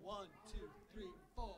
One, two, three, four.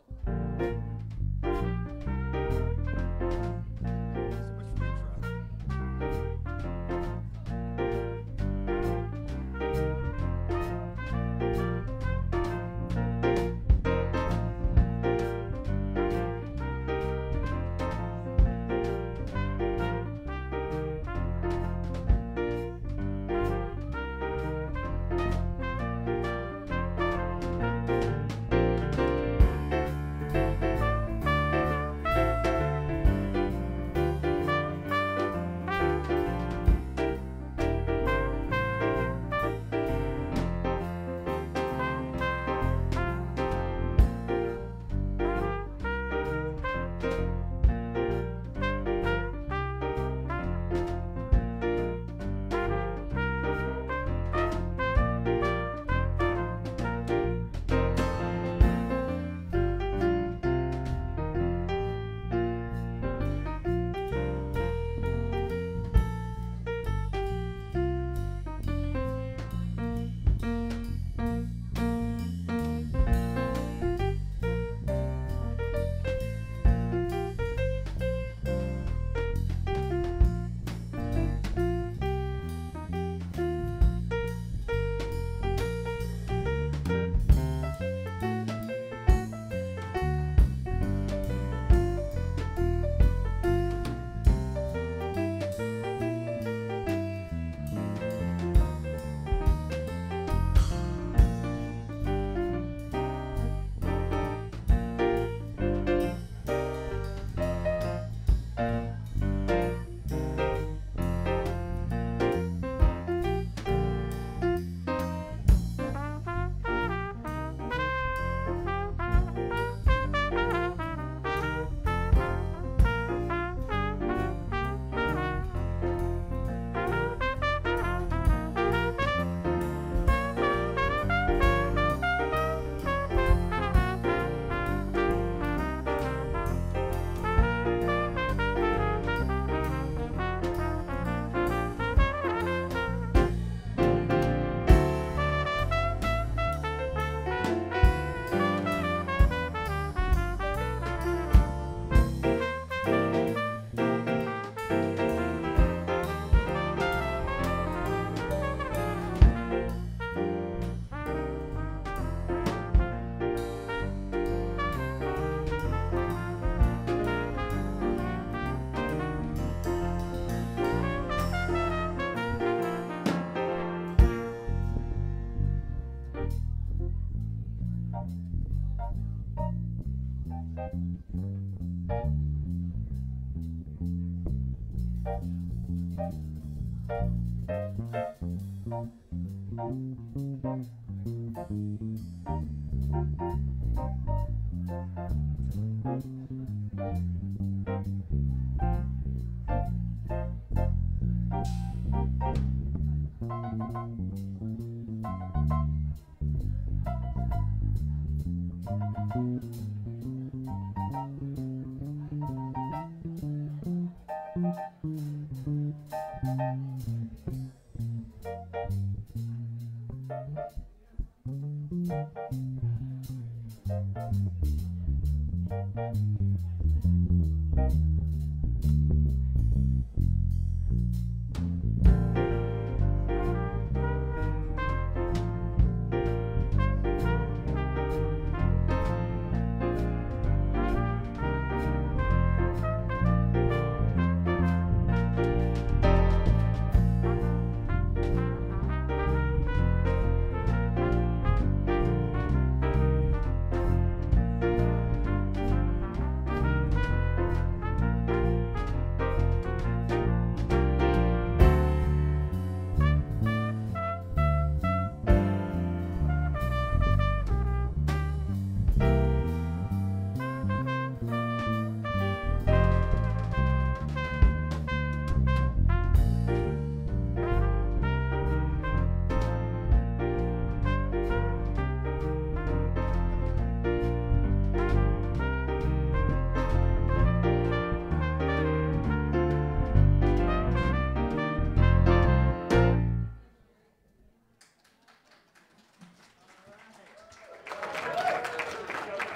So much for intro.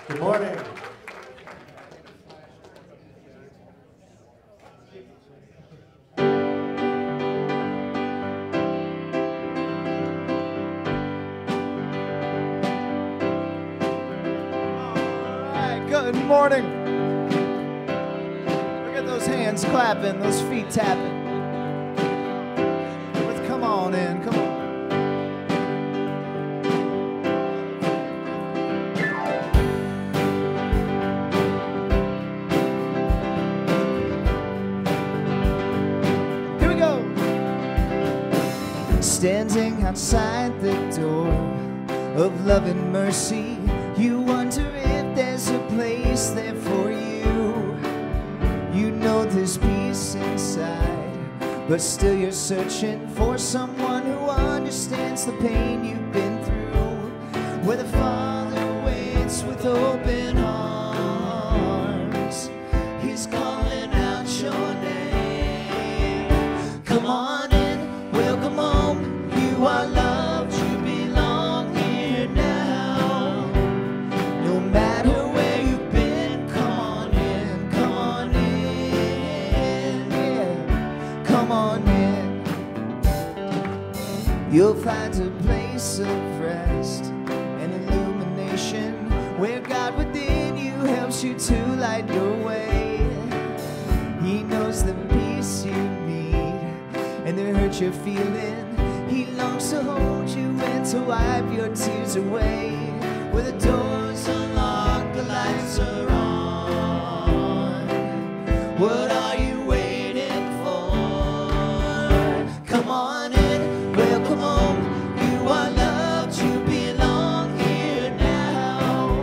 Good morning. Good morning. Look at those hands clapping, those feet tapping. Let's come on in, come on. Here we go. Standing outside the door of love and mercy, you wonder if there's a place there for you. You know there's peace inside, but still you're searching for someone who understands the pain you've been through. Where the Father waits with open arms, He's calling out your name. Come on in, welcome home, you are loved, you belong here now. No matter where you've been, come on in, come on in, yeah, come on in. You'll find a place of rest and illumination where God within you helps you to light your way. He knows the peace you need and the hurt you're feeling. He longs to hold you and to wipe your tears away. Where the doors unlocked, the lights are on. What are you waiting for? Come on in, welcome home. You are loved, you belong here now.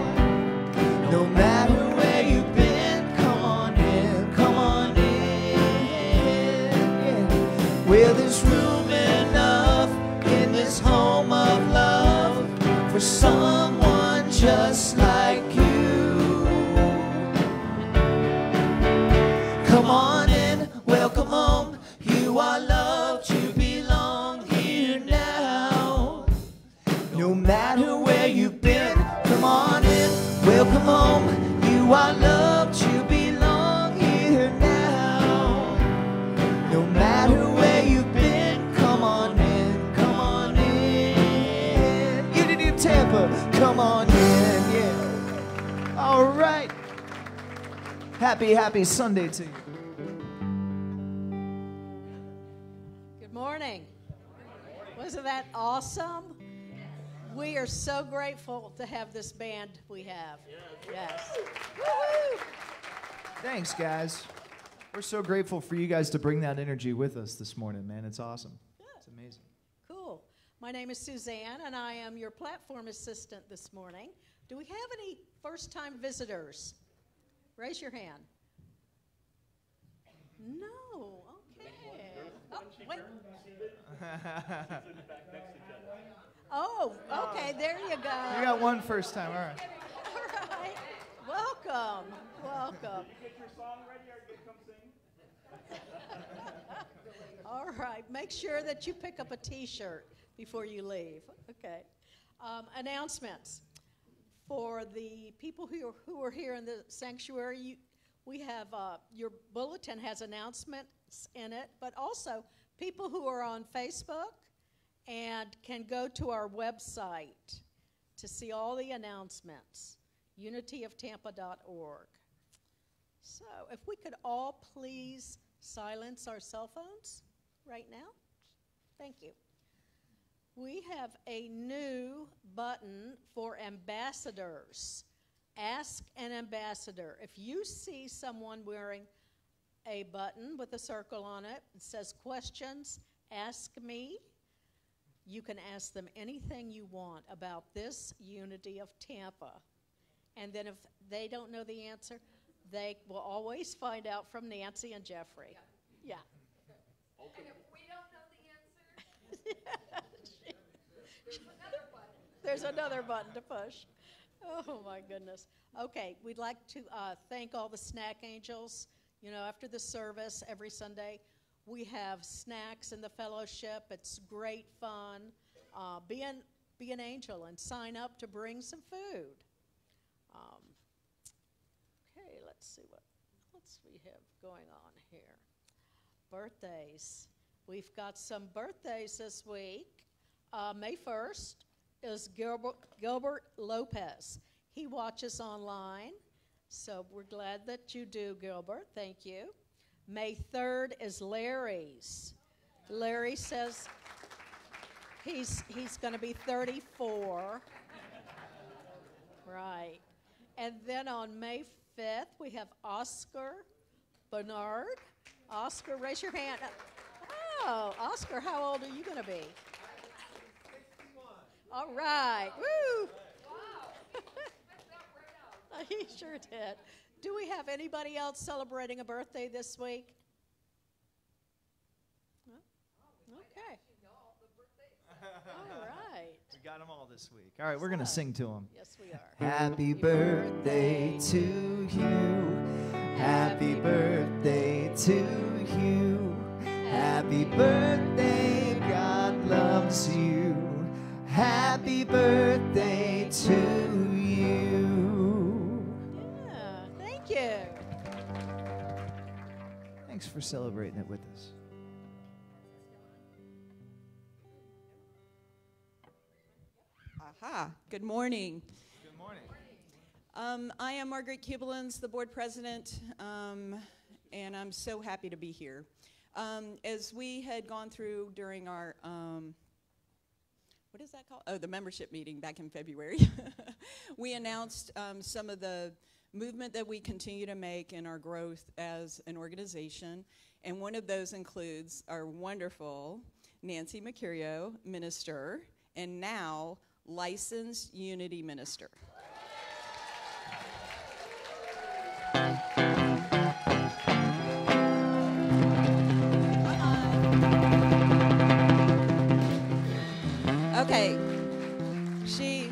No matter where you've been, come on in, come on in. Yeah. Well, there's room enough in this home of love for someone just like you. Come on in, welcome home. You are loved, you belong here now. No matter where you've been, come on in, welcome home. You are loved, you belong here now. No matter where you've been, come on in, come on in. Unity of Tampa, come on in, yeah. All right. Happy Sunday to you. Good morning. Wasn't that awesome? We are so grateful to have this band we have. Yes. Woo-hoo. Thanks, guys. We're so grateful for you guys to bring that energy with us this morning, man. It's awesome. It's amazing. Cool. My name is Suzanne, and I am your platform assistant this morning. Do we have any first-time visitors? Raise your hand. No. Okay. Oh, wait. Oh, okay. There you go. You got one first time, all right. All right. Welcome. Welcome. Get your song ready or come sing? All right. Make sure that you pick up a T-shirt before you leave. Okay. Announcements. For the people who are here in the sanctuary, we have your bulletin has announcements in it, but also people who are on Facebook and can go to our website to see all the announcements, unityoftampa.org. So if we could all please silence our cell phones right now. Thank you. We have a new button for ambassadors. Ask an ambassador. If you see someone wearing a button with a circle on it, it says questions, ask me. You can ask them anything you want about this Unity of Tampa. And then if they don't know the answer, they will always find out from Nancy and Jeffrey. Yeah. Okay. And if we don't know the answer, there's another button to push. Oh, my goodness. Okay, we'd like to thank all the snack angels. You know, after the service every Sunday, we have snacks in the fellowship. It's great fun. Be an angel and sign up to bring some food. let's see what else we have going on here. Birthdays. We've got some birthdays this week. May 1st is Gilbert Lopez. He watches online, so we're glad that you do, Gilbert. Thank you. May 3rd is Larry's. Larry says he's going to be 34. Right. And then on May 5th, we have Oscar Bernard. Oscar, raise your hand. Oh, Oscar, how old are you going to be? 61. All right. Woo! Wow. Messed that right out. He sure did. Do we have anybody else celebrating a birthday this week? No? Okay. You know all the birthdays. All right. We got them all this week. All right, we're going to sing to them. Yes, we are. Happy birthday to you. Happy birthday to you. Happy birthday, God loves you. Happy birthday to you. Yeah, thank you. Thanks for celebrating it with us. Aha, good morning. Good morning. I am Margaret Kubelins, the board president, and I'm so happy to be here. As we had gone through during our, what is that called? Oh, the membership meeting back in February. We announced some of the movement that we continue to make in our growth as an organization, and one of those includes our wonderful Nancy Mercurio, minister, and now licensed Unity minister. Okay, she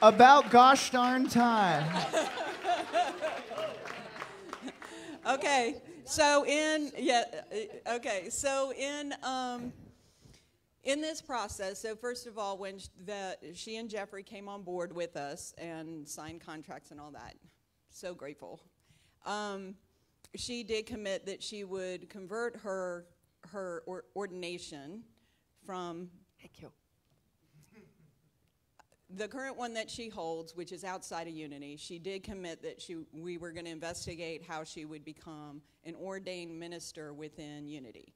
About gosh darn time. okay. So in this process, so first of all, when she and Jeffrey came on board with us and signed contracts and all that, so grateful. She did commit that she would convert her ordination from the current one that she holds, which is outside of Unity. She did commit that we were going to investigate how she would become an ordained minister within Unity.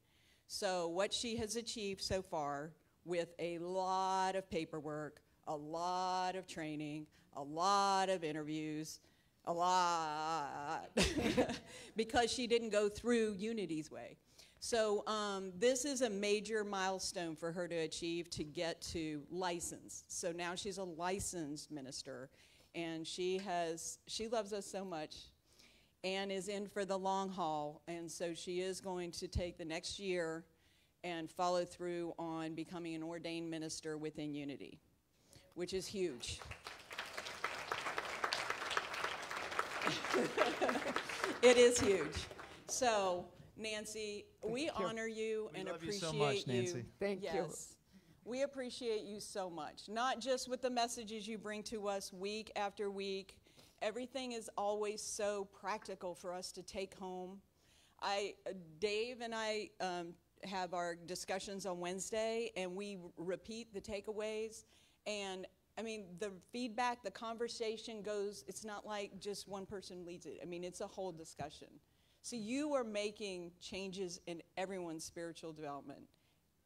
So what she has achieved so far, with a lot of paperwork, a lot of training, a lot of interviews, a lot, because she didn't go through Unity's way. So this is a major milestone for her to achieve to get to license. So now she's a licensed minister, and she loves us so much and is in for the long haul. And so she is going to take the next year and follow through on becoming an ordained minister within Unity, which is huge. It is huge. So, Nancy, we honor you and appreciate you. We love you so much, Nancy. Thank you. Yes. We appreciate you so much, not just with the messages you bring to us week after week. Everything is always so practical for us to take home. Dave and I have our discussions on Wednesday, and we repeat the takeaways. And I mean, the feedback, the conversation goes, it's not like just one person leads it. I mean, it's a whole discussion. So you are making changes in everyone's spiritual development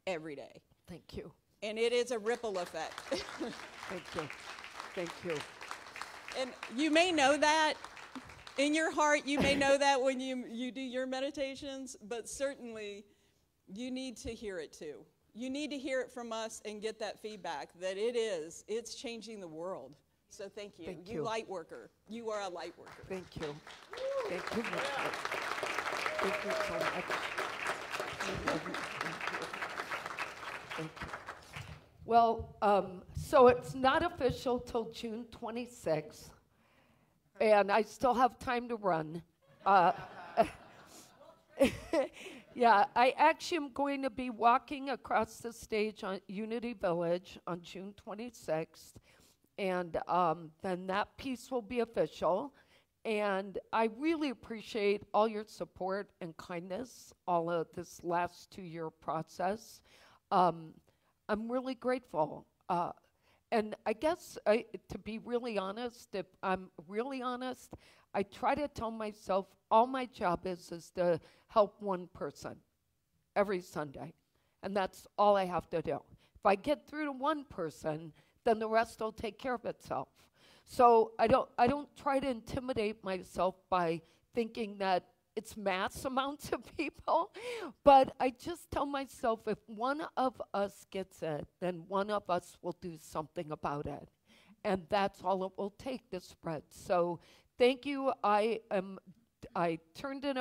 every day. Thank you. And it is a ripple effect. Thank you. Thank you. And you may know that. In your heart, you may know that when you do your meditations, but certainly you need to hear it too. You need to hear it from us and get that feedback that it's changing the world. So thank you. Thank You you. light worker. You are a light worker. Thank you. Thank you. Thank you so much. Thank you. Well, so it's not official till June 26th. and I still have time to run. Yeah, I actually am going to be walking across the stage on Unity Village on June 26th, and then that piece will be official. And I really appreciate all your support and kindness all of this last 2-year process. I'm really grateful. And I guess, to be really honest, if I'm really honest, I try to tell myself all my job is to help one person every Sunday. And that's all I have to do. If I get through to one person, then the rest will take care of itself. So I don't try to intimidate myself by thinking that it's mass amounts of people, but I just tell myself if one of us gets it, then one of us will do something about it. And that's all it will take to spread. So thank you. I turned in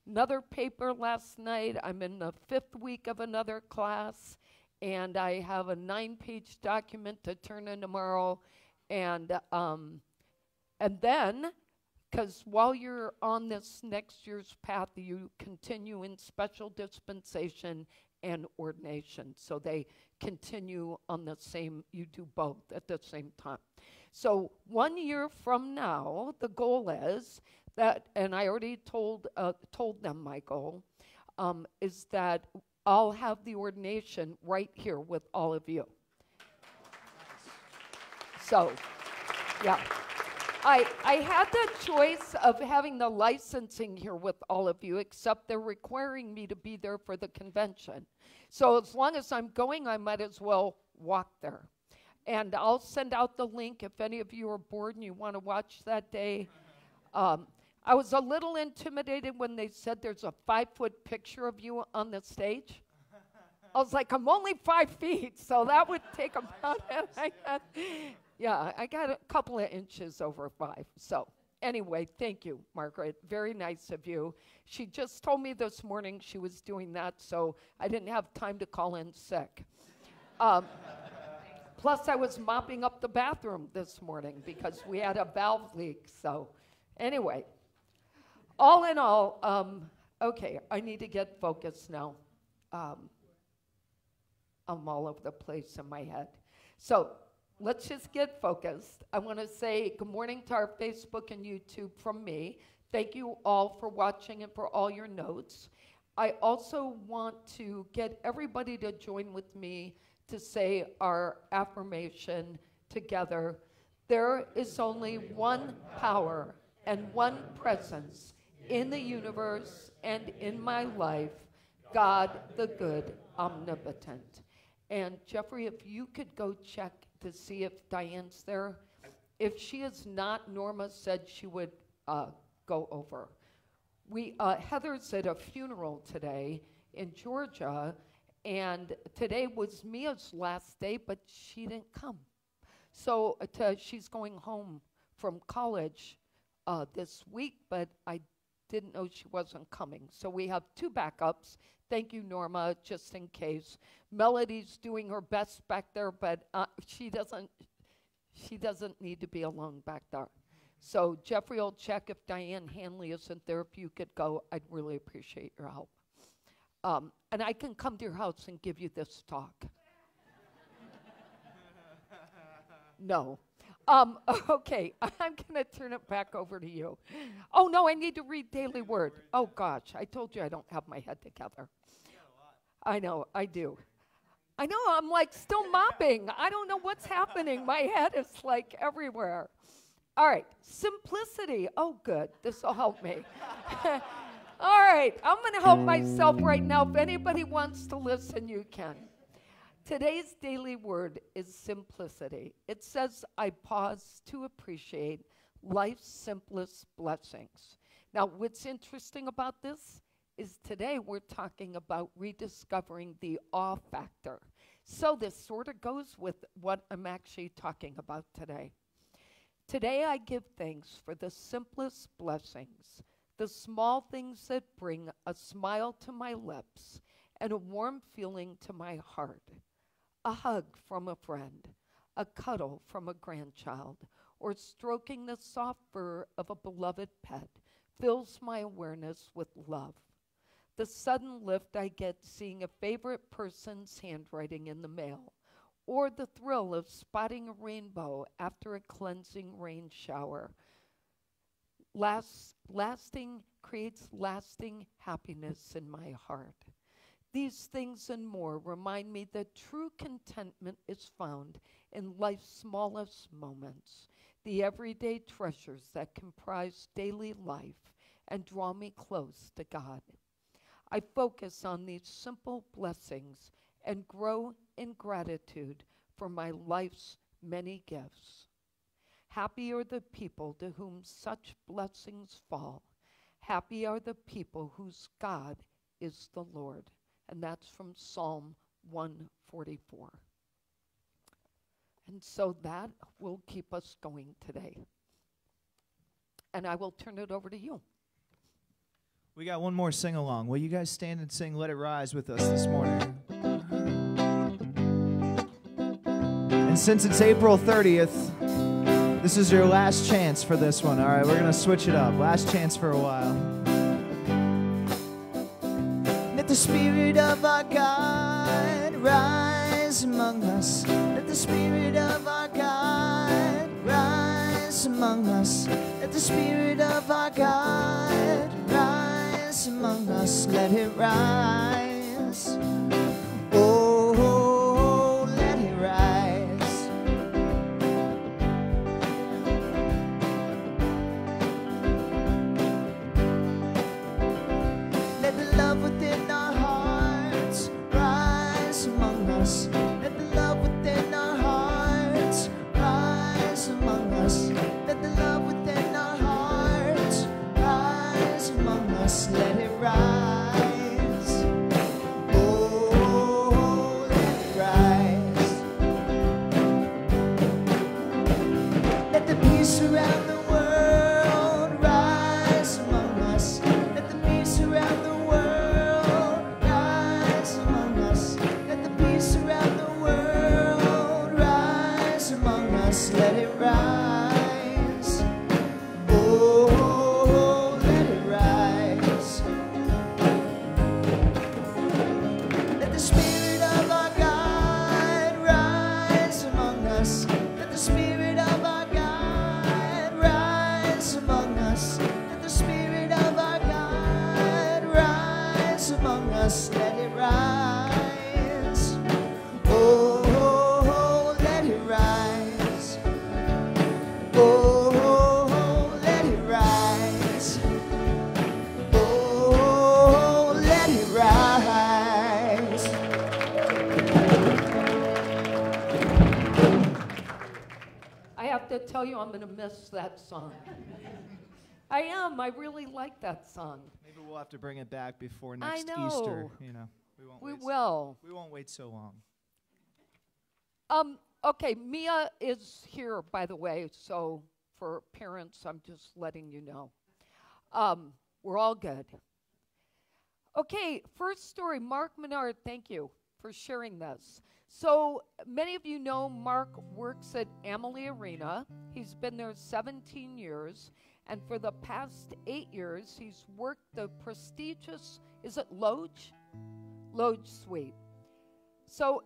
another paper last night. I'm in the 5th week of another class, and I have a 9-page document to turn in tomorrow. And then, because while you're on this next year's path, you continue in special dispensation and ordination. So they continue on the same, you do both at the same time. So 1 year from now, the goal is that, and I already told them my goal, is that I'll have the ordination right here with all of you. So, yeah. I had the choice of having the licensing here with all of you, except they're requiring me to be there for the convention. So as long as I'm going, I might as well walk there. And I'll send out the link if any of you are bored and you want to watch that day. I was a little intimidated when they said there's a 5-foot picture of you on the stage. I was like, I'm only 5 feet, so that would take about yeah, I got a couple of inches over 5. So anyway, thank you, Margaret. Very nice of you. She just told me this morning she was doing that, so I didn't have time to call in sick. Plus, I was mopping up the bathroom this morning because we had a valve leak. So anyway, all in all, okay, I need to get focused now. I'm all over the place in my head. So let's just get focused. I want to say good morning to our Facebook and YouTube from me. Thank you all for watching and for all your notes. I also want to get everybody to join with me to say our affirmation together. There is only one power and one presence in the universe and in my life, God the good, omnipotent. And Jeffrey, if you could go check to see if Diane's there. If she is not, Norma said she would go over. Heather's at a funeral today in Georgia, and today was Mia's last day, but she didn't come. So she's going home from college this week, but I didn't know she wasn't coming. So we have 2 backups. Thank you, Norma, just in case. Melody's doing her best back there, but she doesn't need to be alone back there. So Jeffrey will check if Diane Hanley isn't there. If you could go, I'd really appreciate your help. And I can come to your house and give you this talk. No. Okay, I'm going to turn it back over to you. Oh, no, I need to read Daily Word. Oh, gosh, I told you I don't have my head together. I know, I do. I know, I'm like still mopping. I don't know what's happening. My head is like everywhere. All right, simplicity. Oh, good, this will help me. All right, I'm going to help myself right now. If anybody wants to listen, you can. Today's daily word is simplicity. It says, I pause to appreciate life's simplest blessings. Now, what's interesting about this is today we're talking about rediscovering the awe factor. So this sort of goes with what I'm actually talking about today. Today I give thanks for the simplest blessings, the small things that bring a smile to my lips and a warm feeling to my heart. A hug from a friend, a cuddle from a grandchild, or stroking the soft fur of a beloved pet fills my awareness with love. The sudden lift I get seeing a favorite person's handwriting in the mail, or the thrill of spotting a rainbow after a cleansing rain shower, creates lasting happiness in my heart. These things and more remind me that true contentment is found in life's smallest moments, the everyday treasures that comprise daily life and draw me close to God. I focus on these simple blessings and grow in gratitude for my life's many gifts. Happy are the people to whom such blessings fall. Happy are the people whose God is the Lord. And that's from Psalm 144. And so that will keep us going today. And I will turn it over to you. We got one more sing-along. Will you guys stand and sing Let It Rise with us this morning? And since it's April 30th, this is your last chance for this one. All right, we're going to switch it up. Last chance for a while. Let the Spirit of our God rise among us. Let the Spirit of our God rise among us. Let the Spirit of our God rise among us. Let it rise. Oh, let it rise. Let the love within our hearts rise among us. Let the love within our hearts rise among us. Let the love within our hearts rise among us. Let it rise. Oh, let it rise. Let the peace around the world rise among us. Let the peace around the world rise among us. Let the peace around the world rise among us. Let it rise. Oh, let it rise. Let the Spirit of our God rise among us. Let the Spirit of our God rise among us. Let the Spirit of our God rise among us. Let it rise. Oh, let it rise. Oh, let it rise. Oh, let it rise. I have to tell you, I'm going to miss that song. I am. I really like that song. Maybe we'll have to bring it back before I next know. Easter. You know, We will. We won't wait so long. Okay, Mia is here, by the way, so for parents, I'm just letting you know. We're all good. Okay, first story, Mark Menard, thank you for sharing this. So many of you know Mark works at Amalie Arena. He's been there 17 years, and for the past 8 years, he's worked the prestigious, is it Loge? Loge Suite. So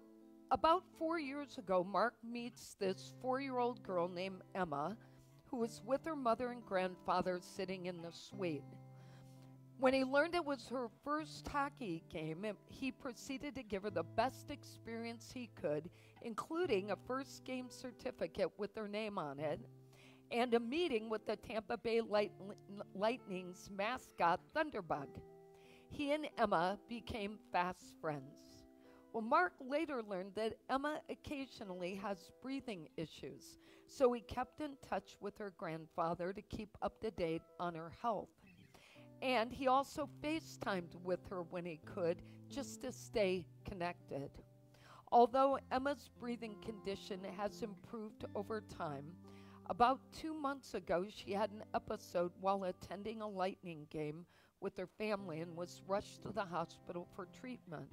about 4 years ago, Mark meets this 4-year-old girl named Emma, who was with her mother and grandfather sitting in the suite. When he learned it was her first hockey game, he proceeded to give her the best experience he could, including a first game certificate with her name on it, and a meeting with the Tampa Bay Lightning's mascot, Thunderbug. He and Emma became fast friends. Well, Mark later learned that Emma occasionally has breathing issues, so he kept in touch with her grandfather to keep up to date on her health. And he also FaceTimed with her when he could, just to stay connected. Although Emma's breathing condition has improved over time, about 2 months ago she had an episode while attending a Lightning game with her family and was rushed to the hospital for treatment.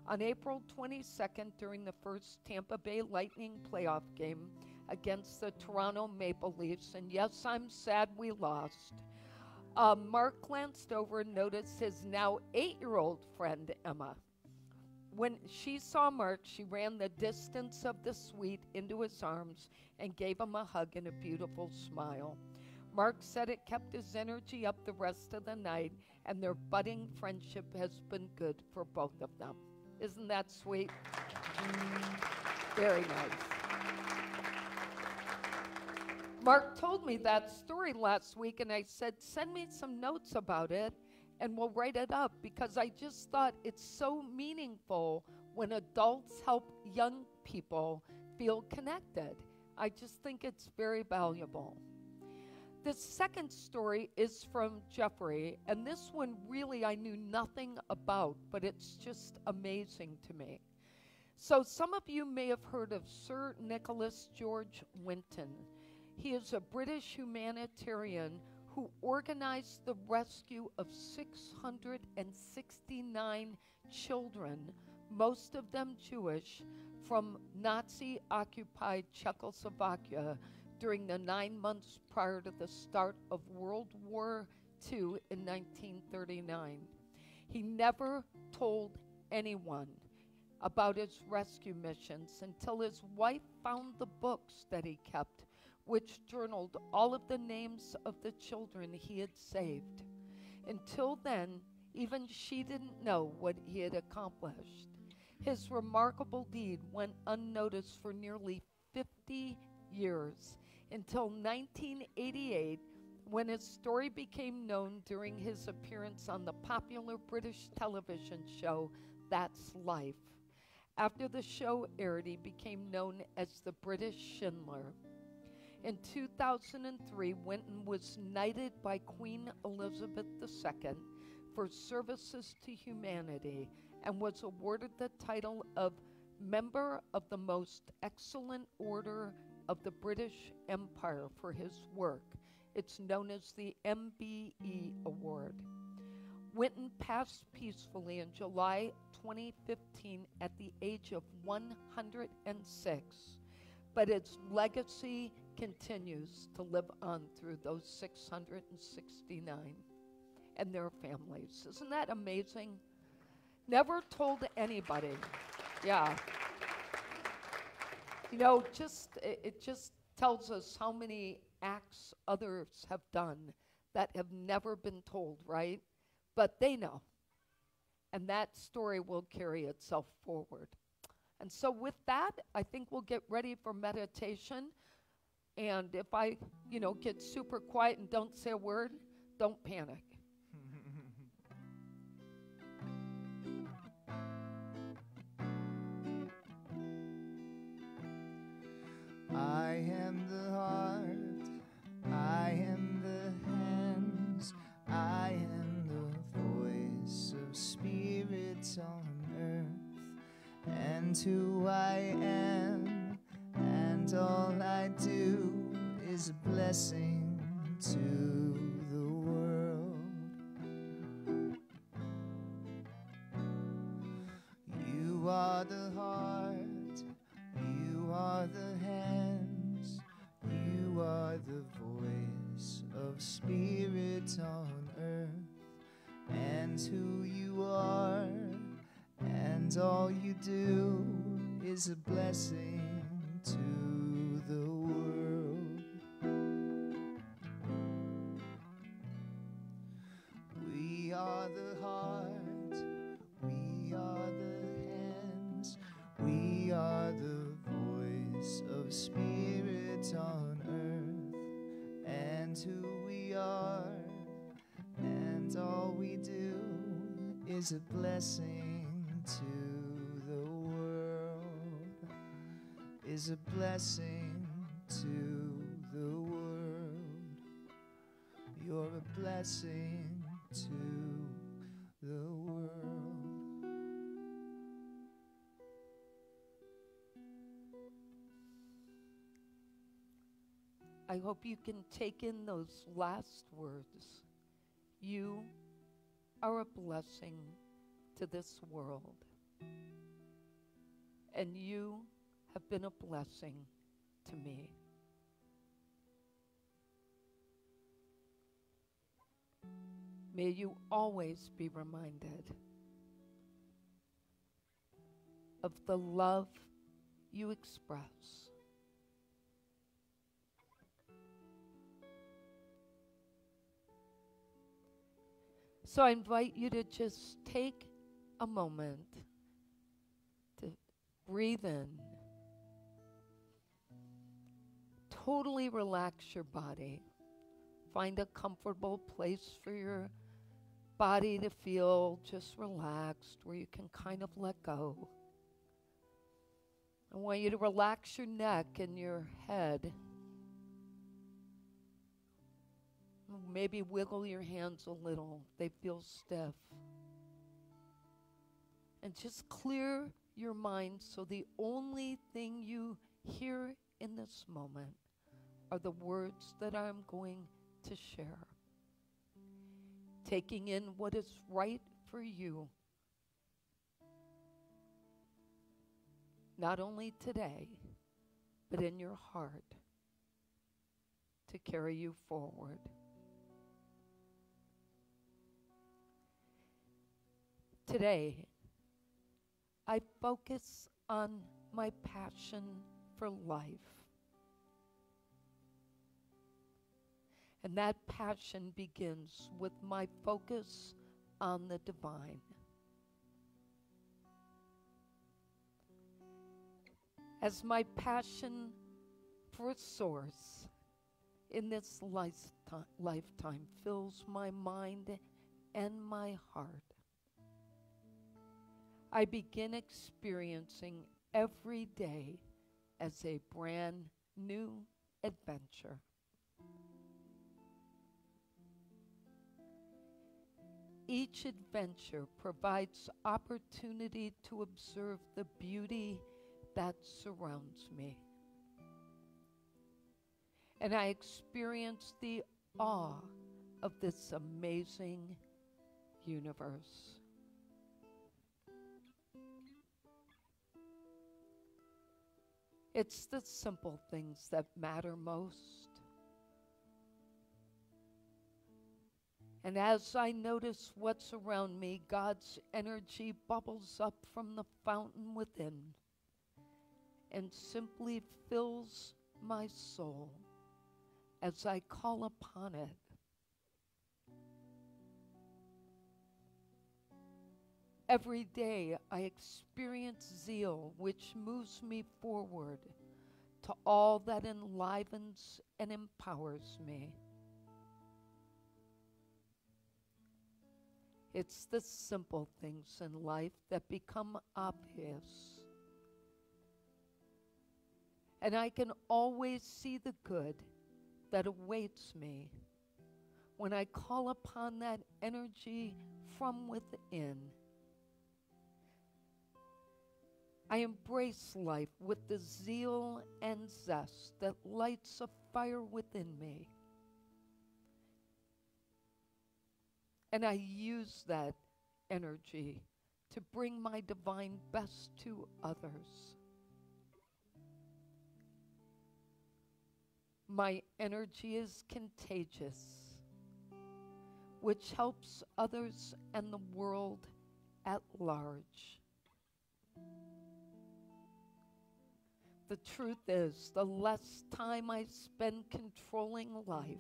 On April 22nd, during the first Tampa Bay Lightning playoff game, against the Toronto Maple Leafs. And yes, I'm sad we lost. Mark glanced over and noticed his now 8-year-old friend, Emma. When she saw Mark, she ran the distance of the suite into his arms and gave him a hug and a beautiful smile. Mark said it kept his energy up the rest of the night, and their budding friendship has been good for both of them. Isn't that sweet? Very nice. Mark told me that story last week, and I said, send me some notes about it, and we'll write it up, because I just thought it's so meaningful when adults help young people feel connected. I just think it's very valuable. The second story is from Jeffrey, and this one really I knew nothing about, but it's just amazing to me. So some of you may have heard of Sir Nicholas George Winton. He is a British humanitarian who organized the rescue of 669 children, most of them Jewish, from Nazi-occupied Czechoslovakia during the 9 months prior to the start of World War II in 1939. He never told anyone about his rescue missions until his wife found the books that he kept, which journaled all of the names of the children he had saved. Until then, even she didn't know what he had accomplished. His remarkable deed went unnoticed for nearly 50 years, until 1988, when his story became known during his appearance on the popular British television show, That's Life. After the show aired, he became known as the British Schindler. In 2003, Winton was knighted by Queen Elizabeth II for services to humanity and was awarded the title of Member of the Most Excellent Order of the British Empire for his work. It's known as the MBE Award. Winton passed peacefully in July 2015 at the age of 106, but its legacy continues to live on through those 669 and their families. Isn't that amazing? Never told anybody. Yeah. You know, it just tells us how many acts others have done that have never been told, right? But they know. And that story will carry itself forward. And so with that, I think we'll get ready for meditation. And if I, get super quiet and don't say a word, don't panic. I am the heart, I am the hands, I am the voice of spirits on earth, and who I am, and all I do is a blessing to the world. You are the heart, you are the hands, you are the voice of spirit on earth, and who you are, and all you do is a blessing to the world. We are the heart, we are the hands, we are the voice of spirit on earth, and who we are, and all we do is a blessing to the world, is a blessing to the world. You're a blessing to the world. I hope you can take in those last words. You are a blessing to this world, and you have been a blessing to me. May you always be reminded of the love you express. So I invite you to just take a moment to breathe in, totally relax your body. Find a comfortable place for your body to feel just relaxed, where you can kind of let go. I want you to relax your neck and your head. Maybe wiggle your hands a little. They feel stiff. And just clear your mind so the only thing you hear in this moment are the words that I'm going to share. Taking in what is right for you. Not only today, but in your heart to carry you forward. Today, I focus on my passion for life. And that passion begins with my focus on the divine. As my passion for a source in this lifetime fills my mind and my heart, I begin experiencing every day as a brand new adventure. Each adventure provides opportunity to observe the beauty that surrounds me. And I experience the awe of this amazing universe. It's the simple things that matter most. And as I notice what's around me, God's energy bubbles up from the fountain within and simply fills my soul as I call upon it. Every day I experience zeal which moves me forward to all that enlivens and empowers me. It's the simple things in life that become obvious. And I can always see the good that awaits me when I call upon that energy from within. I embrace life with the zeal and zest that lights a fire within me. And I use that energy to bring my divine best to others. My energy is contagious, which helps others and the world at large. The truth is, the less time I spend controlling life,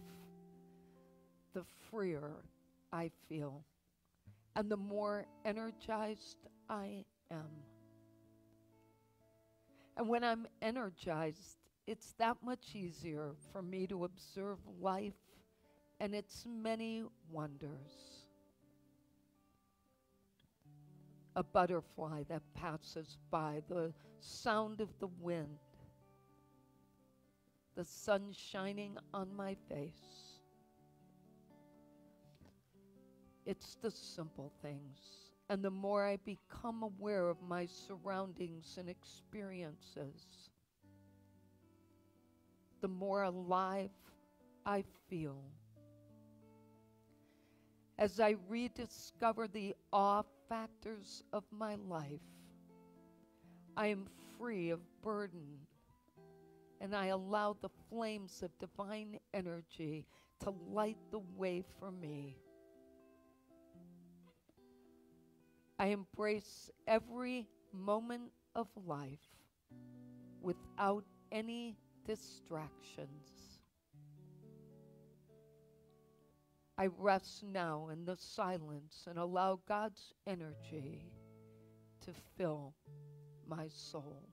the freer I feel, and the more energized I am. And when I'm energized, it's that much easier for me to observe life and its many wonders. A butterfly that passes by, the sound of the wind, the sun shining on my face. It's the simple things. And the more I become aware of my surroundings and experiences, the more alive I feel. As I rediscover the awe factors of my life, I am free of burden, and I allow the flames of divine energy to light the way for me. I embrace every moment of life without any distractions. I rest now in the silence and allow God's energy to fill my soul.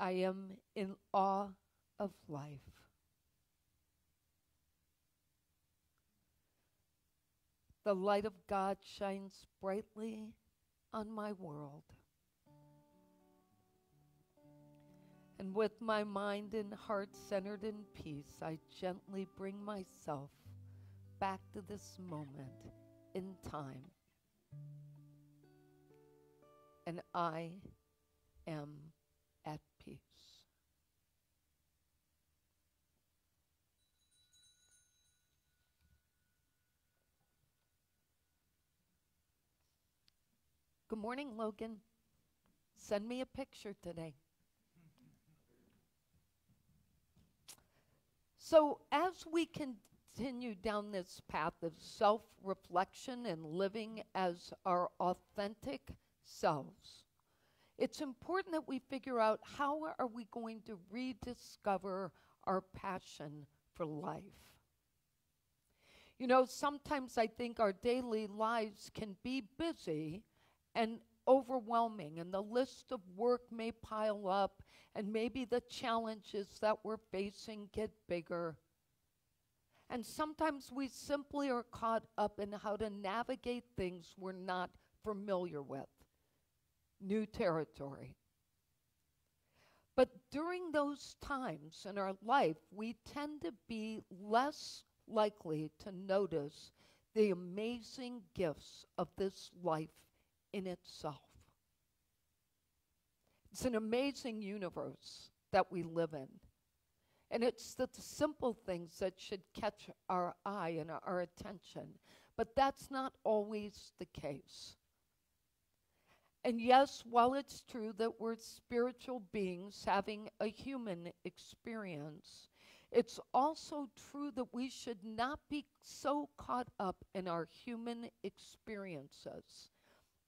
I am in awe of life. The light of God shines brightly on my world. And with my mind and heart centered in peace, I gently bring myself back to this moment in time. And I am at peace. Good morning, Logan. Send me a picture today. So as we continue down this path of self-reflection and living as our authentic selves, it's important that we figure out how are we going to rediscover our passion for life. You know, sometimes I think our daily lives can be busy and overwhelming, and the list of work may pile up, and maybe the challenges that we're facing get bigger. And sometimes we simply are caught up in how to navigate things we're not familiar with. New territory. But during those times in our life, we tend to be less likely to notice the amazing gifts of this life in itself. It's an amazing universe that we live in. And it's the simple things that should catch our eye and our attention. But that's not always the case. And yes, while it's true that we're spiritual beings having a human experience, it's also true that we should not be so caught up in our human experiences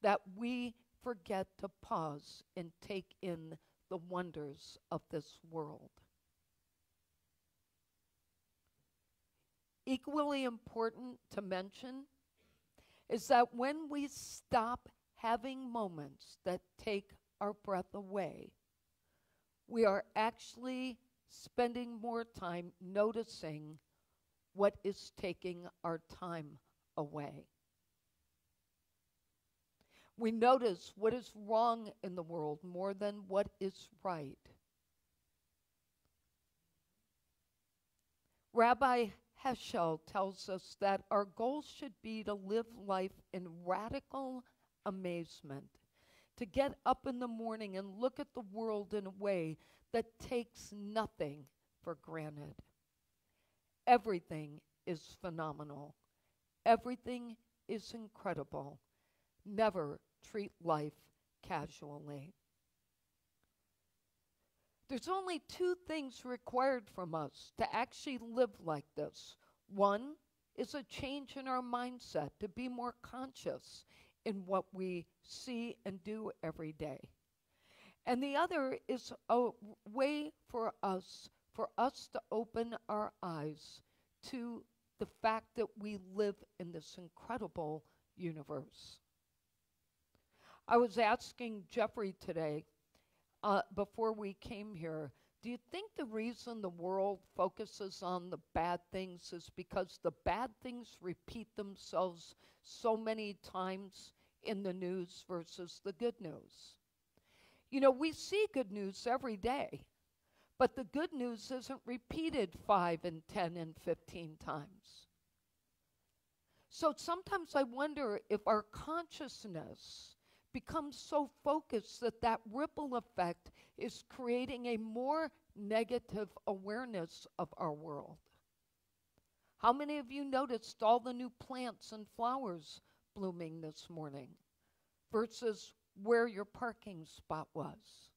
that we forget to pause and take in the wonders of this world. Equally important to mention is that when we stop having moments that take our breath away, we are actually spending more time noticing what is taking our time away. We notice what is wrong in the world more than what is right. Rabbi Heschel tells us that our goal should be to live life in radical amazement, to get up in the morning and look at the world in a way that takes nothing for granted. Everything is phenomenal. Everything is incredible. Never treat life casually. There's only two things required from us to actually live like this. One is a change in our mindset to be more conscious in what we see and do every day. And the other is a way for us to open our eyes to the fact that we live in this incredible universe. I was asking Jeffrey today, before we came here, do you think the reason the world focuses on the bad things is because the bad things repeat themselves so many times in the news versus the good news? You know, we see good news every day, but the good news isn't repeated 5 and 10 and 15 times. So sometimes I wonder if our consciousness becomes so focused that that ripple effect is creating a more negative awareness of our world. How many of you noticed all the new plants and flowers blooming this morning versus where your parking spot was?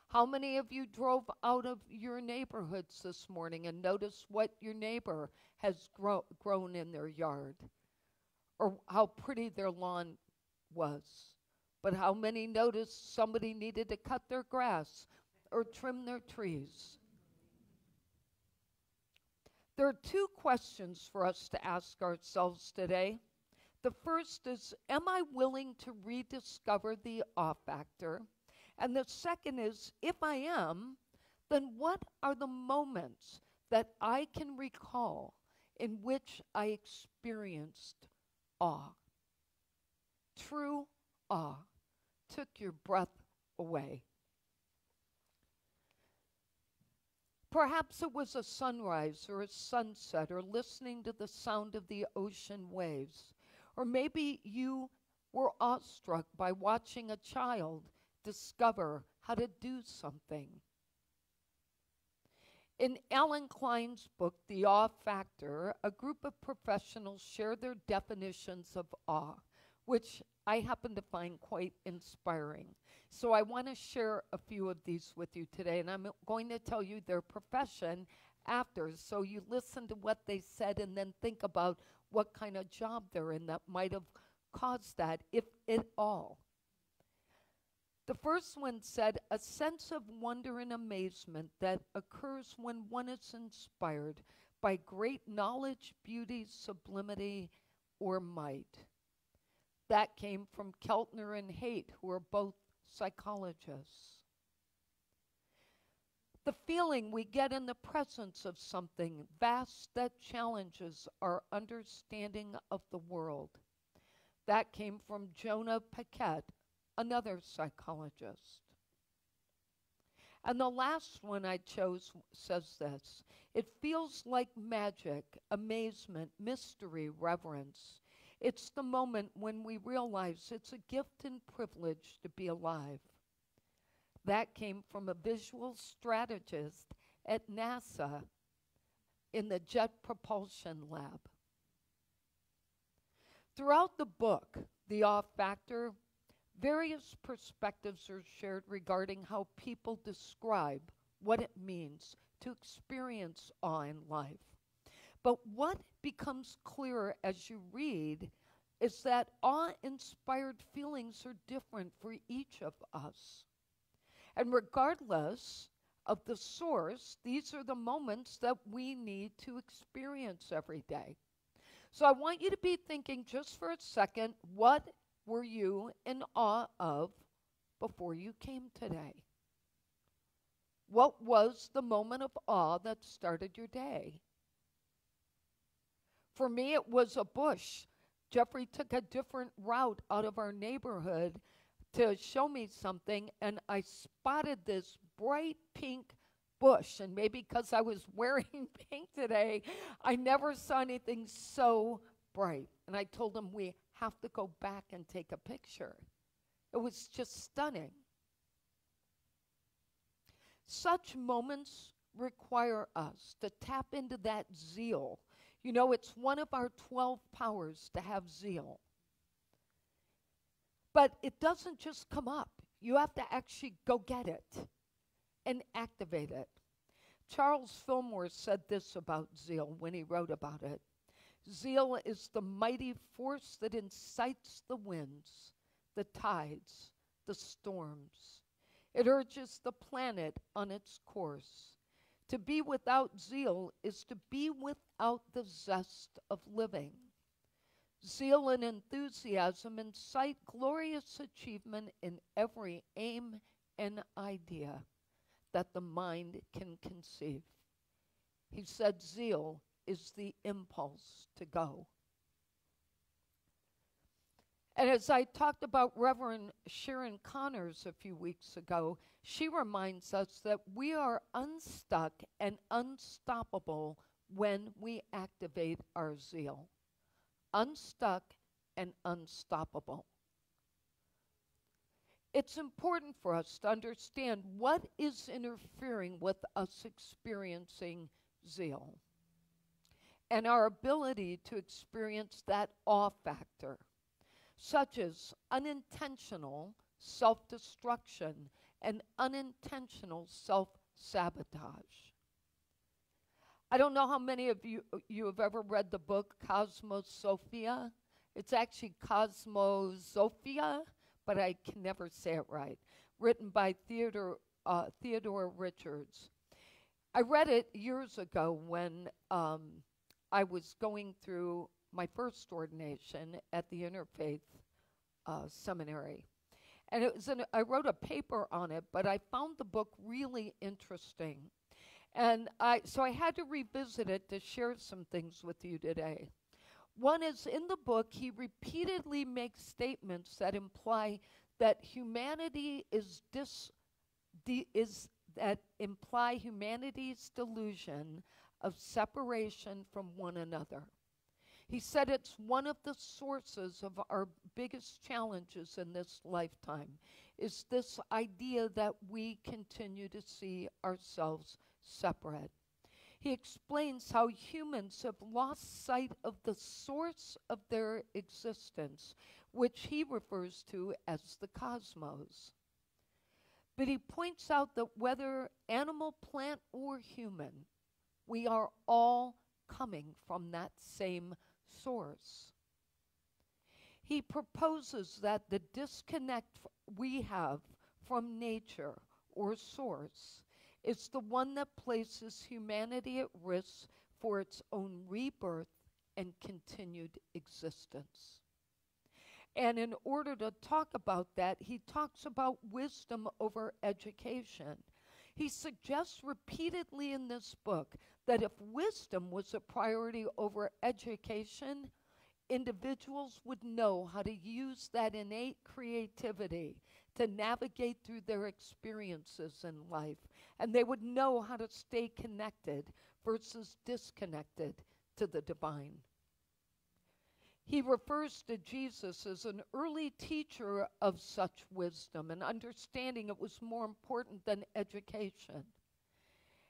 How many of you drove out of your neighborhoods this morning and noticed what your neighbor has grown in their yard, or how pretty their lawn was? But how many noticed somebody needed to cut their grass or trim their trees? There are two questions for us to ask ourselves today. The first is, am I willing to rediscover the awe factor? And the second is, if I am, then what are the moments that I can recall in which I experienced awe? True awe took your breath away. Perhaps it was a sunrise or a sunset, or listening to the sound of the ocean waves. Or maybe you were awestruck by watching a child discover how to do something. In Alan Klein's book, The Awe Factor, a group of professionals share their definitions of awe, which I happen to find quite inspiring. So I want to share a few of these with you today, and I'm going to tell you their profession after, so you listen to what they said and then think about what kind of job they're in that might have caused that, if at all. The first one said, a sense of wonder and amazement that occurs when one is inspired by great knowledge, beauty, sublimity, or might. That came from Keltner and Haidt, who are both psychologists. The feeling we get in the presence of something vast that challenges our understanding of the world. That came from Jonah Paquette, another psychologist. And the last one I chose says this: it feels like magic, amazement, mystery, reverence. It's the moment when we realize it's a gift and privilege to be alive. That came from a visual strategist at NASA in the Jet Propulsion Lab. Throughout the book, The Awe Factor, various perspectives are shared regarding how people describe what it means to experience awe in life. But what becomes clearer as you read is that awe-inspired feelings are different for each of us. And regardless of the source, these are the moments that we need to experience every day. So I want you to be thinking just for a second, what were you in awe of before you came today? What was the moment of awe that started your day? For me, it was a bush. Jeffrey took a different route out of our neighborhood to show me something, and I spotted this bright pink bush. And maybe because I was wearing pink today, I never saw anything so bright. And I told him we have to go back and take a picture. It was just stunning. Such moments require us to tap into that zeal. You know, it's one of our 12 powers to have zeal. But it doesn't just come up. You have to actually go get it and activate it. Charles Fillmore said this about zeal when he wrote about it. Zeal is the mighty force that incites the winds, the tides, the storms. It urges the planet on its course. To be without zeal is to be without the zest of living. Zeal and enthusiasm incite glorious achievement in every aim and idea that the mind can conceive. He said zeal is the impulse to go. And as I talked about Reverend Sharon Connors a few weeks ago, she reminds us that we are unstuck and unstoppable when we activate our zeal. Unstuck and unstoppable. It's important for us to understand what is interfering with us experiencing zeal and our ability to experience that awe factor, such as unintentional self-destruction and unintentional self-sabotage. I don't know how many of you have ever read the book Cosmosophia. It's actually Cosmosophia, but I can never say it right. Written by Theodore Richards. I read it years ago when I was going through my first ordination at the Interfaith Seminary. And I wrote a paper on it, but I found the book really interesting. And so I had to revisit it to share some things with you today. One is, in the book, he repeatedly makes statements that imply that humanity that imply humanity's delusion of separation from one another. He said it's one of the sources of our biggest challenges in this lifetime, is this idea that we continue to see ourselves separate. He explains how humans have lost sight of the source of their existence, which he refers to as the cosmos. But he points out that whether animal, plant, or human, we are all coming from that same source. He proposes that the disconnect we have from nature or source is the one that places humanity at risk for its own rebirth and continued existence. And in order to talk about that, he talks about wisdom over education. He suggests repeatedly in this book that if wisdom was a priority over education, individuals would know how to use that innate creativity to navigate through their experiences in life, and they would know how to stay connected versus disconnected to the divine. He refers to Jesus as an early teacher of such wisdom, and understanding it was more important than education.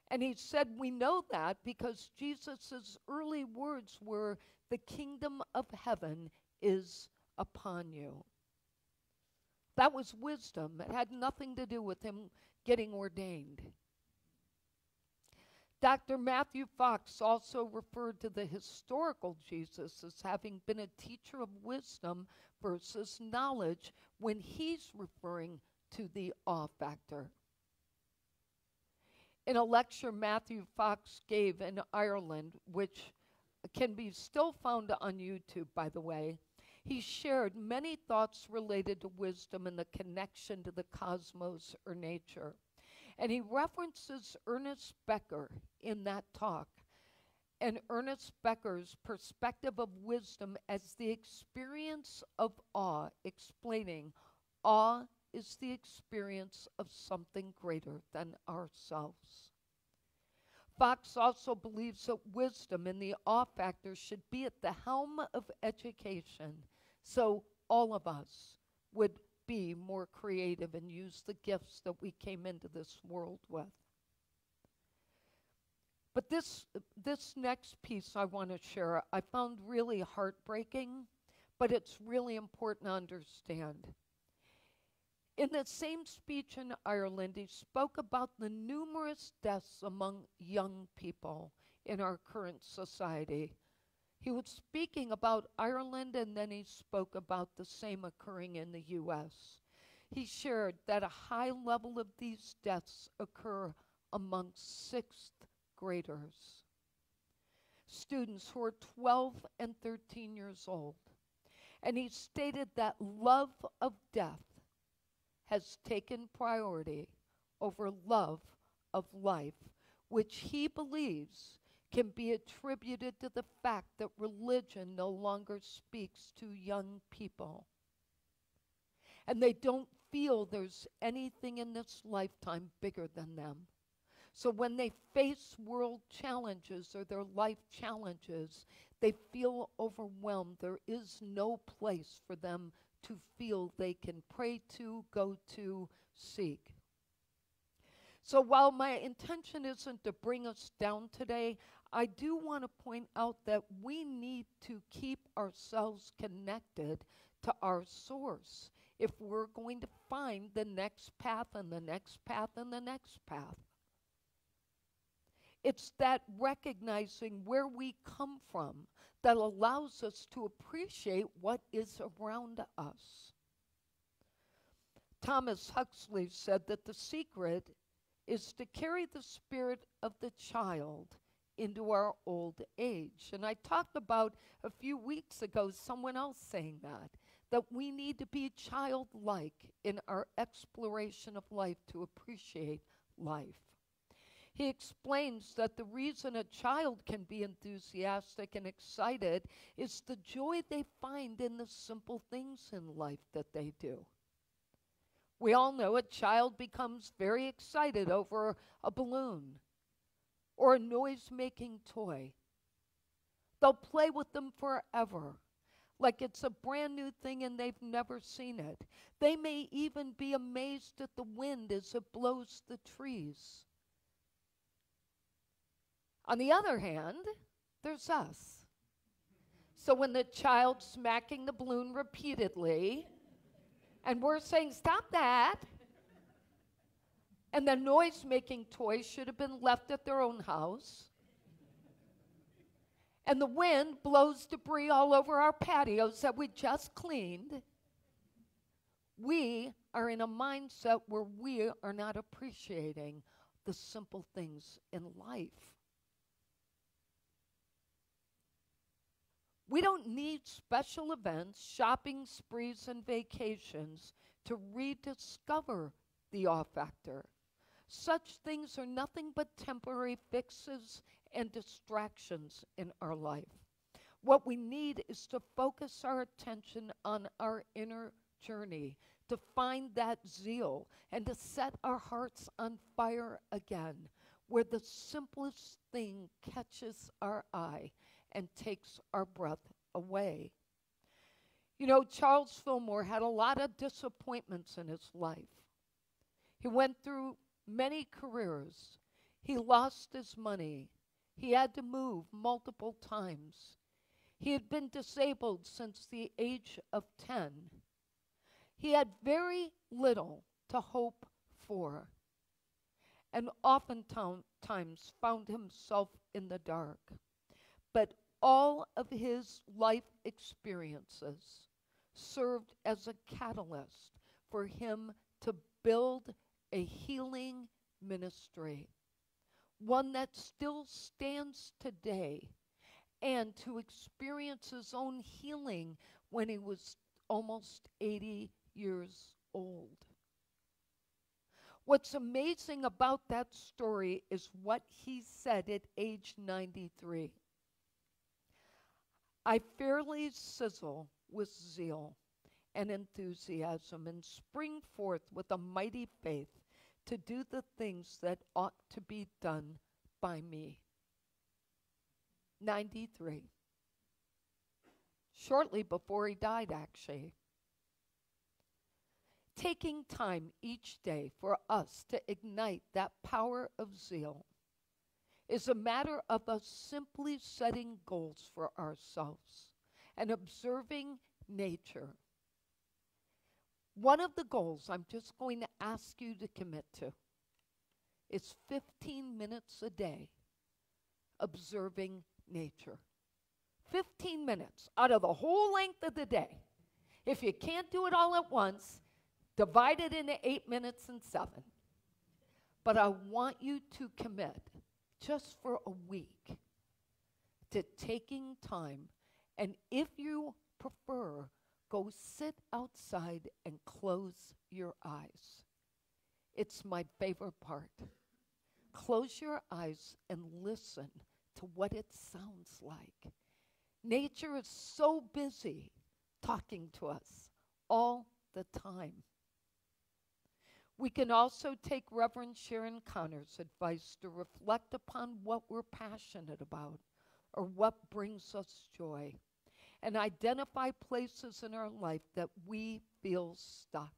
And he said we know that because Jesus' early words were, "The kingdom of heaven is upon you." That was wisdom. It had nothing to do with him getting ordained. Dr. Matthew Fox also referred to the historical Jesus as having been a teacher of wisdom versus knowledge when he's referring to the awe factor. In a lecture Matthew Fox gave in Ireland, which can be still found on YouTube, by the way, he shared many thoughts related to wisdom and the connection to the cosmos or nature. And he references Ernest Becker in that talk, and Ernest Becker's perspective of wisdom as the experience of awe, explaining awe is the experience of something greater than ourselves. Fox also believes that wisdom and the awe factor should be at the helm of education, so all of us would be more creative and use the gifts that we came into this world with. But this next piece I want to share, I found really heartbreaking, but it's really important to understand. In the same speech in Ireland, he spoke about the numerous deaths among young people in our current society. He was speaking about Ireland, and then he spoke about the same occurring in the U.S. he shared that a high level of these deaths occur among sixth graders, students who are 12 and 13 years old. And he stated that love of death has taken priority over love of life, which he believes can be attributed to the fact that religion no longer speaks to young people. And they don't feel there's anything in this lifetime bigger than them. So when they face world challenges or their life challenges, they feel overwhelmed. There is no place for them to feel they can pray to, go to, seek. So while my intention isn't to bring us down today, I do want to point out that we need to keep ourselves connected to our source if we're going to find the next path and the next path and the next path. It's that recognizing where we come from that allows us to appreciate what is around us. Thomas Huxley said that the secret is to carry the spirit of the child into our old age. And I talked about a few weeks ago someone else saying that we need to be childlike in our exploration of life to appreciate life. He explains that the reason a child can be enthusiastic and excited is the joy they find in the simple things in life that they do. We all know a child becomes very excited over a balloon or a noise-making toy. They'll play with them forever, like it's a brand new thing and they've never seen it. They may even be amazed at the wind as it blows the trees. On the other hand, there's us. So when the child's smacking the balloon repeatedly, and we're saying, stop that, and the noise-making toys should have been left at their own house, and the wind blows debris all over our patios that we just cleaned, we are in a mindset where we are not appreciating the simple things in life. We don't need special events, shopping sprees, and vacations to rediscover the awe factor. Such things are nothing but temporary fixes and distractions in our life. What we need is to focus our attention on our inner journey, to find that zeal, and to set our hearts on fire again, where the simplest thing catches our eye and takes our breath away. You know, Charles Fillmore had a lot of disappointments in his life. He went through many careers. He lost his money. He had to move multiple times. He had been disabled since the age of 10. He had very little to hope for, and oftentimes found himself in the dark. But all of his life experiences served as a catalyst for him to build a healing ministry, one that still stands today, and to experience his own healing when he was almost 80 years old. What's amazing about that story is what he said at age 93. I fairly sizzle with zeal and enthusiasm and spring forth with a mighty faith to do the things that ought to be done by me. 93. Shortly before he died, actually. Taking time each day for us to ignite that power of zeal is a matter of us simply setting goals for ourselves and observing nature. One of the goals I'm just going to ask you to commit to is 15 minutes a day observing nature. 15 minutes out of the whole length of the day. If you can't do it all at once, Divide it into 8 minutes and 7. But I want you to commit just for a week to taking time, and if you prefer, go sit outside and close your eyes. It's my favorite part. Close your eyes and listen to what it sounds like. Nature is so busy talking to us all the time. We can also take Reverend Sharon Connor's advice to reflect upon what we're passionate about or what brings us joy, and identify places in our life that we feel stuck,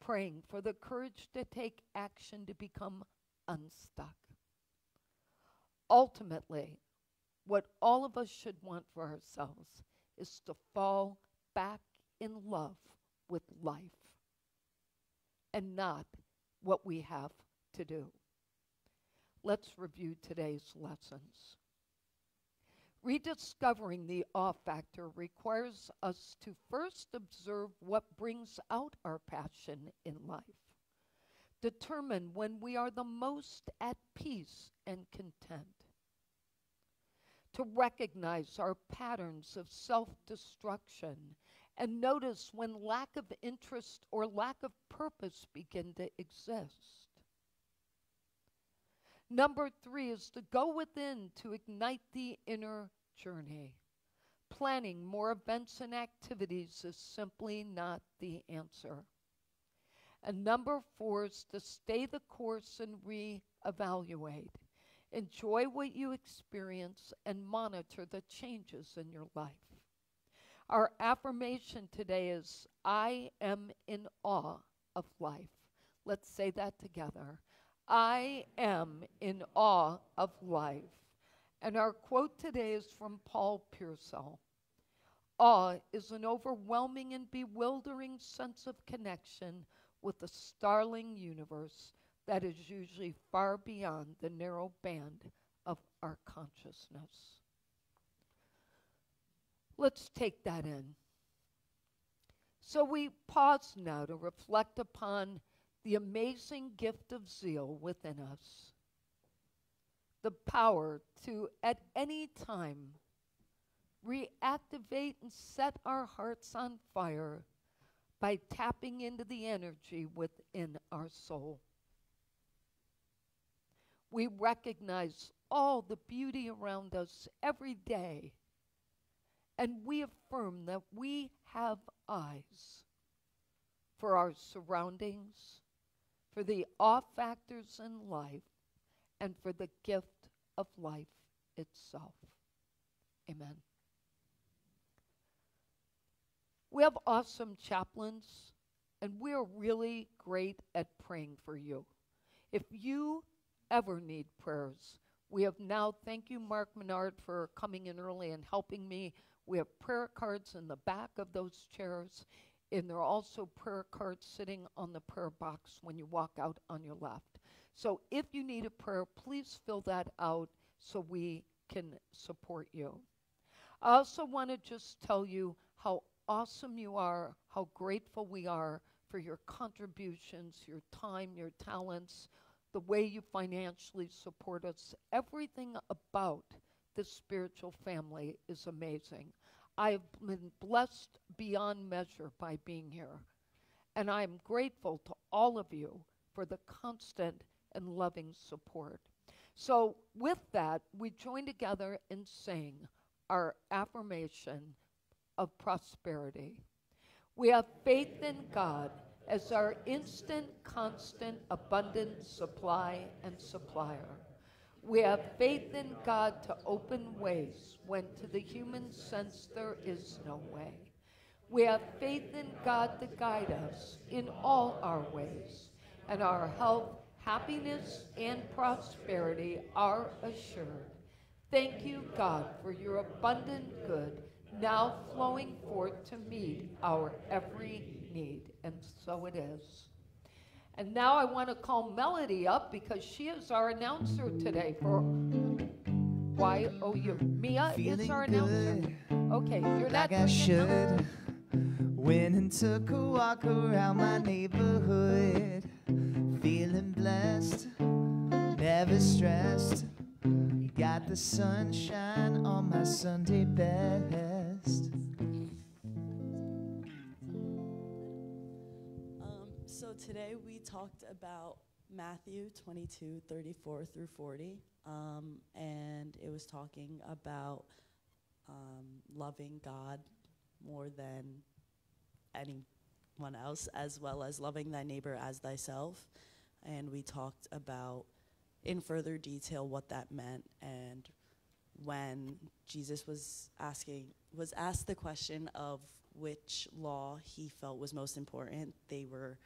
praying for the courage to take action to become unstuck. Ultimately, what all of us should want for ourselves is to fall back in love with life and not what we have to do. Let's review today's lessons. Rediscovering the awe factor requires us to first observe what brings out our passion in life. Determine when we are the most at peace and content. To recognize our patterns of self-destruction and notice when lack of interest or lack of purpose begin to exist. Number 3 is to go within to ignite the inner journey. Planning more events and activities is simply not the answer. And number 4 is to stay the course and reevaluate. Enjoy what you experience and monitor the changes in your life. Our affirmation today is, I am in awe of life. Let's say that together. I am in awe of life. And our quote today is from Paul Pearsall. Awe is an overwhelming and bewildering sense of connection with the startling universe that is usually far beyond the narrow band of our consciousness. Let's take that in. So we pause now to reflect upon the amazing gift of zeal within us. The power to, at any time, reactivate and set our hearts on fire by tapping into the energy within our soul. We recognize all the beauty around us every day, and we affirm that we have eyes for our surroundings, for the awe factors in life, and for the gift of life itself. Amen. We have awesome chaplains, and we are really great at praying for you. If you ever need prayers, we have now, thank you, Mark Menard, for coming in early and helping me. We have prayer cards in the back of those chairs, and there are also prayer cards sitting on the prayer box when you walk out on your left. So if you need a prayer, please fill that out so we can support you. I also want to just tell you how awesome you are, how grateful we are for your contributions, your time, your talents, the way you financially support us. Everything about this spiritual family is amazing. I have been blessed beyond measure by being here, and I am grateful to all of you for the constant and loving support. So with that, we join together in saying our affirmation of prosperity. We have faith in God as our instant, constant, abundant supply and supplier. We have faith in God to open ways when to the human sense there is no way. We have faith in God to guide us in all our ways, and our health, happiness, and prosperity are assured. Thank you, God, for your abundant good now flowing forth to meet our every need. And so it is. And now I want to call Melody up because she is our announcer today for YOU. Mia is our announcer. Okay, you're not like I doing it, should. Went and took a walk around my neighborhood, feeling blessed, never stressed. Got the sunshine on my Sunday best. So today we talked about Matthew 22:34 through 40, and it was talking about loving God more than anyone else, as well as loving thy neighbor as thyself. And we talked about in further detail what that meant, and when Jesus was asked the question of which law he felt was most important, they were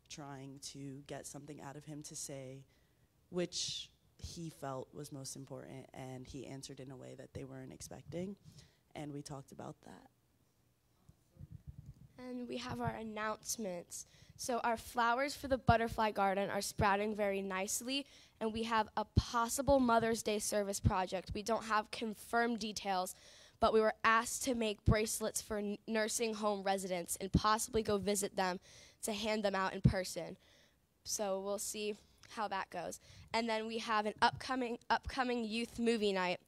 trying to get something out of him to say which he felt was most important, and he answered in a way that they weren't expecting, and we talked about that. And we have our announcements. So our flowers for the butterfly garden are sprouting very nicely, and we have a possible Mother's Day service project. We don't have confirmed details, but we were asked to make bracelets for nursing home residents and possibly go visit them to hand them out in person. So we'll see how that goes. And then we have an upcoming youth movie night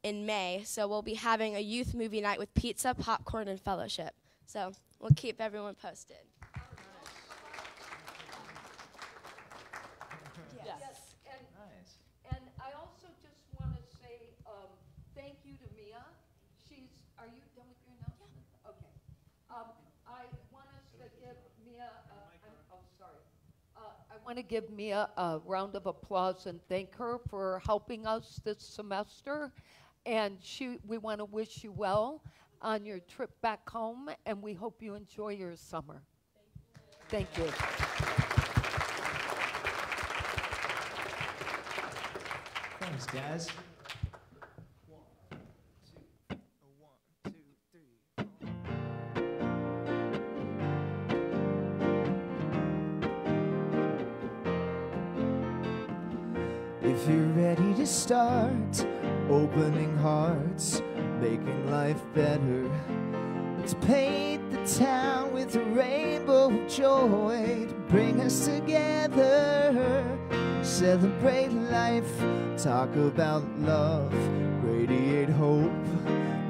in May. So we'll be having a youth movie night with pizza, popcorn, and fellowship. So we'll keep everyone posted. Yes. Nice. And I also just want to say thank you to Mia. Are you done with your announcement? Yeah. Okay. I want us to give Mia, I want to give Mia a round of applause and thank her for helping us this semester. And we want to wish you well on your trip back home, and we hope you enjoy your summer. Thank you. Thanks, guys. If you're ready to start opening hearts, making life better, let's paint the town with a rainbow of joy to bring us together. Celebrate life, talk about love, radiate hope,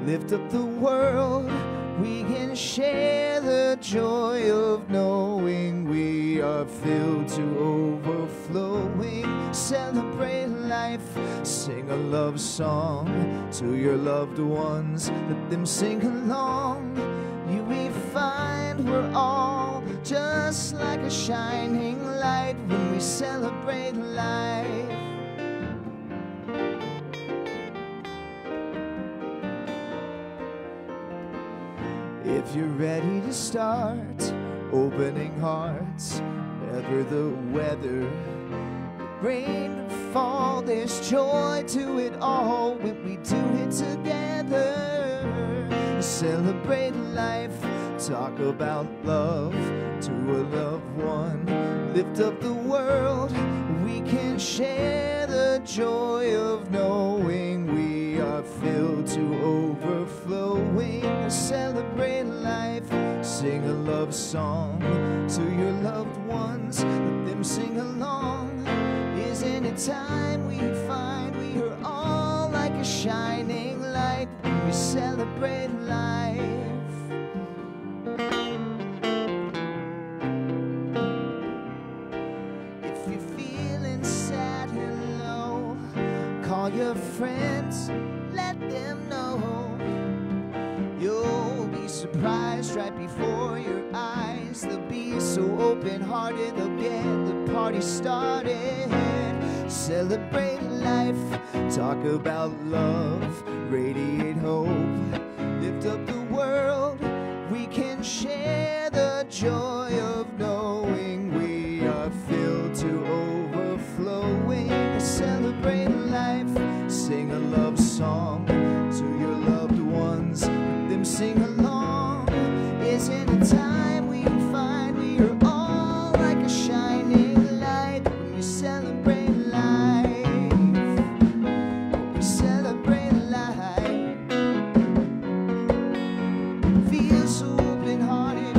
lift up the world. We can share the joy of knowing we are filled to overflowing. Celebrate life, sing a love song to your loved ones, let them sing along. You will find we're all just like a shining light when we celebrate life. If you're ready to start opening hearts, weather the weather, rain and fall, there's joy to it all when we do it together. Celebrate life, talk about love to a loved one, lift up the world. We can share the joy of knowing we are filled to overflowing. Celebrate life, sing a love song to your loved ones, let them sing along. Isn't it time we find we are all like a shining light when we celebrate life? If you're feeling sad and low, call your friends, let them know. You'll be surprised right before your eyes. They'll be so open-hearted, they'll get the party started. Celebrate life, talk about love, radiate hope, lift up the world. We can share the joy of knowing we are filled to overflowing. Celebrate life, sing a love song to your loved ones, let them sing along. Isn't it time we find we are all like a shining light when we celebrate life? We celebrate life. Feel so open-hearted,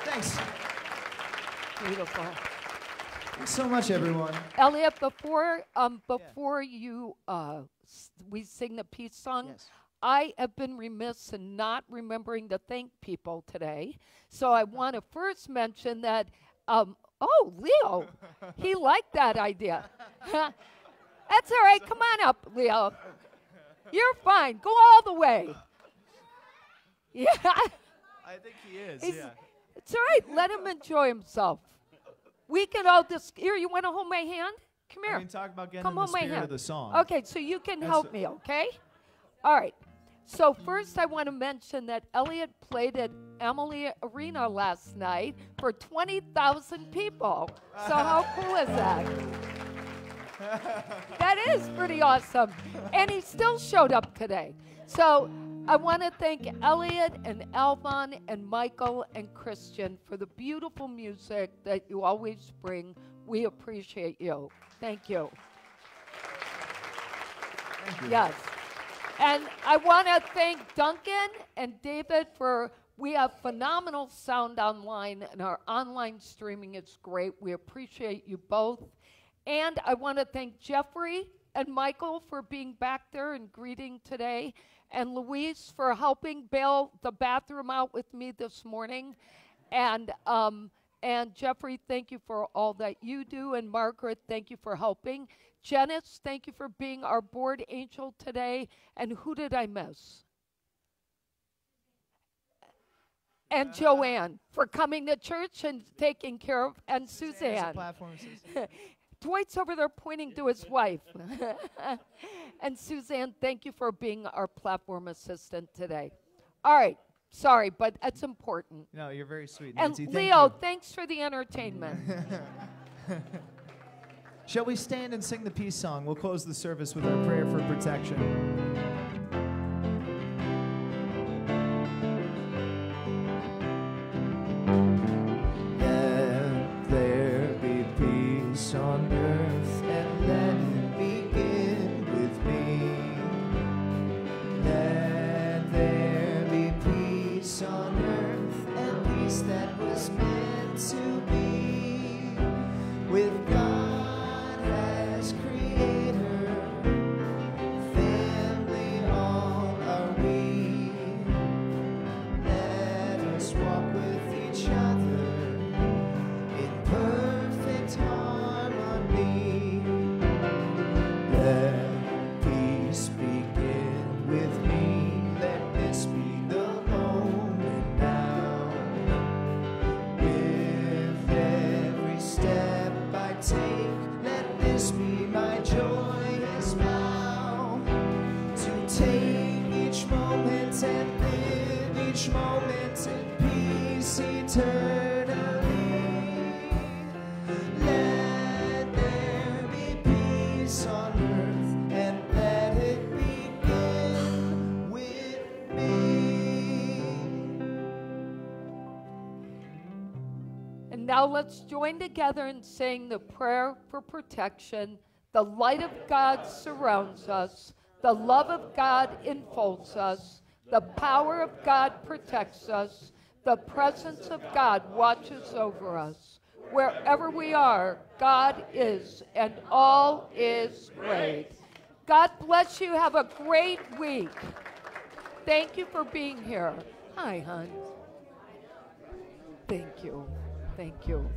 Thanks. Beautiful. Thanks so much, everyone. Elliot, before we sing the peace song, Yes. I have been remiss in not remembering to thank people today. So I want to first mention that, Leo, he liked that idea. That's all right. Come on up, Leo. You're fine. Go all the way. Yeah. I think he is, It's all right. Let him enjoy himself. We can all here, you want to hold my hand? Come here. I mean, talk about getting Come in the hold my spirit hand. of the song. Okay, so you can help me, okay? All right. So first I want to mention that Elliot played at Emily Arena last night for 20,000 people. So how cool is that? That is pretty awesome. And he still showed up today. So I want to thank Elliot and Alvon and Michael and Christian for the beautiful music that you always bring. We appreciate you. Thank you. Thank you. Yes. And I want to thank Duncan and David we have phenomenal sound online, and our online streaming is great. We appreciate you both. And I want to thank Jeffrey and Michael for being back there and greeting today, and Luis for helping bail the bathroom out with me this morning. And Jeffrey, thank you for all that you do. And Margaret, thank you for helping. Janice, thank you for being our board angel today. And who did I miss? And Joanne for coming to church and taking care of, and Suzanne. Dwight's over there pointing to his wife. And Suzanne, thank you for being our platform assistant today. All right. Sorry, but it's important. No, you're very sweet, And Nancy. Leo, thanks for the entertainment. Shall we stand and sing the peace song? We'll close the service with our prayer for protection. Let there be peace on earth, and let it begin with me. Let there be peace on earth, and peace that was meant to be with God as creator. Family all are we. Let us walk with each other in perfect harmony. Let peace begin with me. Let this be the moment now. With every step I take, let this be my joyous vow. To take each moment and live each moment in peace eternally. Let there be peace on earth, and let it begin with me. And now let's join together in saying the prayer for protection. The light of God surrounds us. The love of God enfolds us. The power of God protects us. The presence of God watches over us. Wherever we are, God is, and all is great. God bless you. Have a great week. Thank you for being here. Hi, hon. Thank you. Thank you.